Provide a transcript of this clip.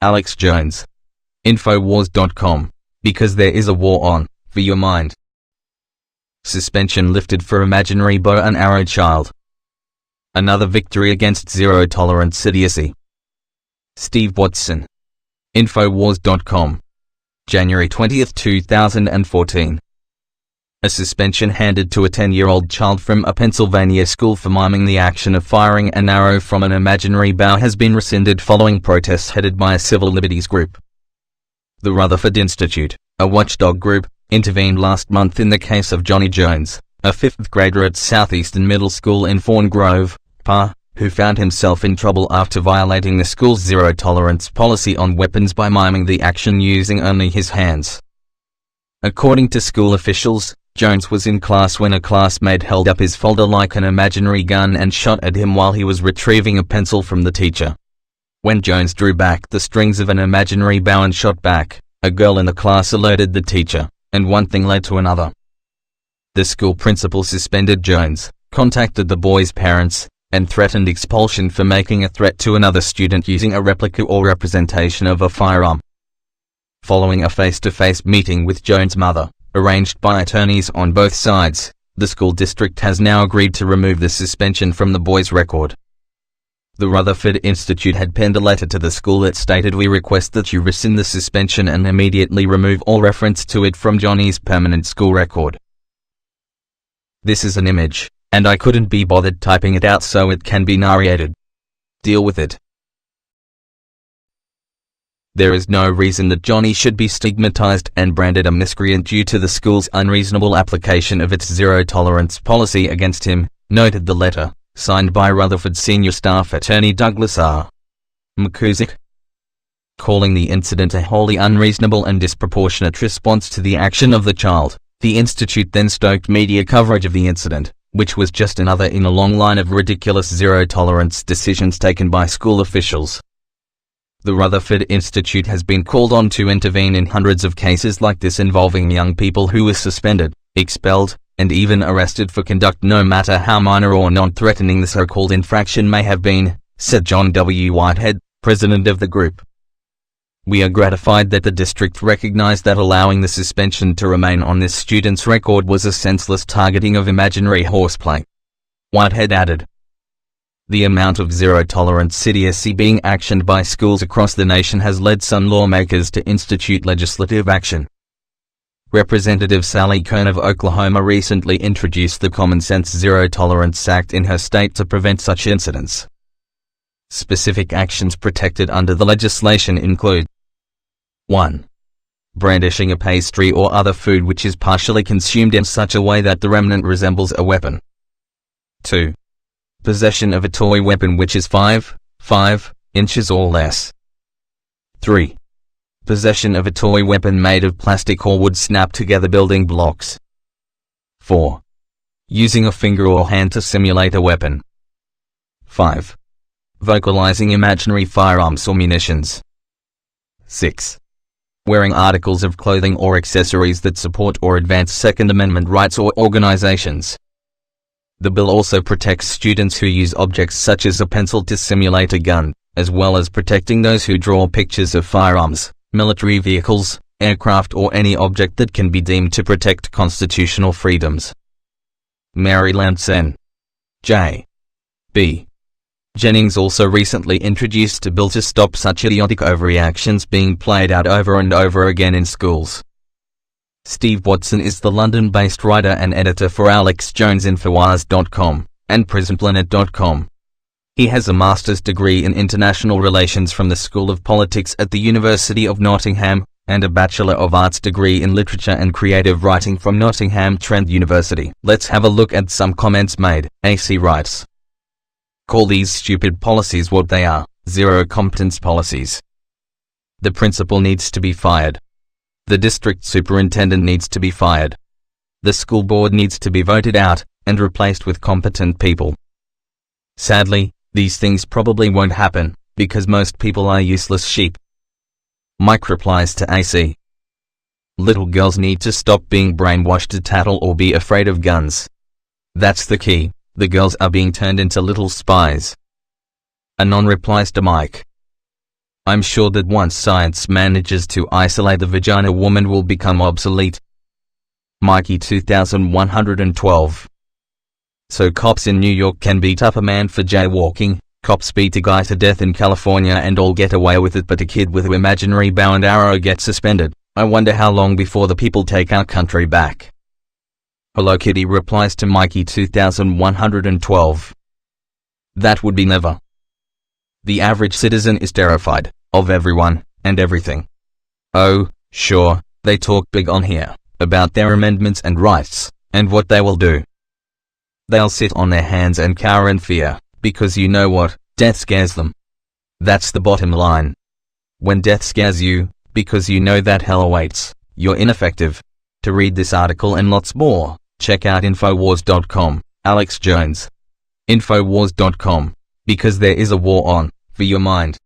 Alex Jones. Infowars.com. Because there is a war on, for your mind. Suspension lifted for imaginary bow and arrow child. Another victory against zero-tolerance idiocy. Steve Watson. Infowars.com. January 20, 2014. A suspension handed to a 10-year-old child from a Pennsylvania school for miming the action of firing an arrow from an imaginary bow has been rescinded following protests headed by a civil liberties group. The Rutherford Institute, a watchdog group, intervened last month in the case of Johnny Jones, a 5th grader at Southeastern Middle School in Fawn Grove, PA, who found himself in trouble after violating the school's zero-tolerance policy on weapons by miming the action using only his hands. According to school officials, Jones was in class when a classmate held up his folder like an imaginary gun and shot at him while he was retrieving a pencil from the teacher. When Jones drew back the strings of an imaginary bow and shot back, a girl in the class alerted the teacher, and one thing led to another. The school principal suspended Jones, contacted the boy's parents, and threatened expulsion for making a threat to another student using a replica or representation of a firearm. Following a face-to-face meeting with Jones' mother, arranged by attorneys on both sides, the school district has now agreed to remove the suspension from the boy's record. The Rutherford Institute had penned a letter to the school that stated, "We request that you rescind the suspension and immediately remove all reference to it from Johnny's permanent school record." This is an image, and I couldn't be bothered typing it out so it can be narrated. Deal with it. There is no reason that Johnny should be stigmatized and branded a miscreant due to the school's unreasonable application of its zero-tolerance policy against him, noted the letter, signed by Rutherford Senior Staff Attorney Douglas R. McCusick. Calling the incident a wholly unreasonable and disproportionate response to the action of the child, the Institute then stoked media coverage of the incident, which was just another in a long line of ridiculous zero-tolerance decisions taken by school officials. The Rutherford Institute has been called on to intervene in hundreds of cases like this involving young people who were suspended, expelled, and even arrested for conduct no matter how minor or non-threatening the so-called infraction may have been, said John W. Whitehead, president of the group. "We are gratified that the district recognized that allowing the suspension to remain on this student's record was a senseless targeting of imaginary horseplay," Whitehead added. The amount of zero-tolerance idiocy being actioned by schools across the nation has led some lawmakers to institute legislative action. Representative Sally Kern of Oklahoma recently introduced the Common Sense Zero Tolerance Act in her state to prevent such incidents. Specific actions protected under the legislation include: 1. Brandishing a pastry or other food which is partially consumed in such a way that the remnant resembles a weapon. 2. Possession of a toy weapon which is 5 inches or less. 3. Possession of a toy weapon made of plastic or wood snap-together building blocks. 4. Using a finger or hand to simulate a weapon. 5. Vocalizing imaginary firearms or munitions. 6. Wearing articles of clothing or accessories that support or advance Second Amendment rights or organizations. The bill also protects students who use objects such as a pencil to simulate a gun, as well as protecting those who draw pictures of firearms, military vehicles, aircraft or any object that can be deemed to protect constitutional freedoms. Mary Lansden. J. B. Jennings also recently introduced a bill to stop such idiotic overreactions being played out over and over again in schools. Steve Watson is the London-based writer and editor for Alex Jones Infowars.com and PrisonPlanet.com. He has a master's degree in international relations from the School of Politics at the University of Nottingham, and a Bachelor of Arts degree in literature and creative writing from Nottingham Trent University. Let's have a look at some comments made. AC writes, "Call these stupid policies what they are, zero-competence policies. The principal needs to be fired. The district superintendent needs to be fired. The school board needs to be voted out, and replaced with competent people. Sadly, these things probably won't happen, because most people are useless sheep." Mike replies to AC, "Little girls need to stop being brainwashed to tattle or be afraid of guns. That's the key, the girls are being turned into little spies." Anon replies to Mike, I'm sure that once science manages to isolate the vagina, woman will become obsolete. Mikey 2112. So cops in New York can beat up a man for jaywalking. Cops beat a guy to death in California and all get away with it, but a kid with an imaginary bow and arrow gets suspended. I wonder how long before the people take our country back. Hello Kitty replies to Mikey 2112. That would be never. The average citizen is terrified of everyone and everything. Oh, sure, they talk big on here about their amendments and rights, and what they will do. They'll sit on their hands and cower in fear, because you know what, death scares them. That's the bottom line. When death scares you, because you know that hell awaits, you're ineffective. To read this article and lots more, check out Infowars.com, Alex Jones. Infowars.com, because there is a war on, for your mind.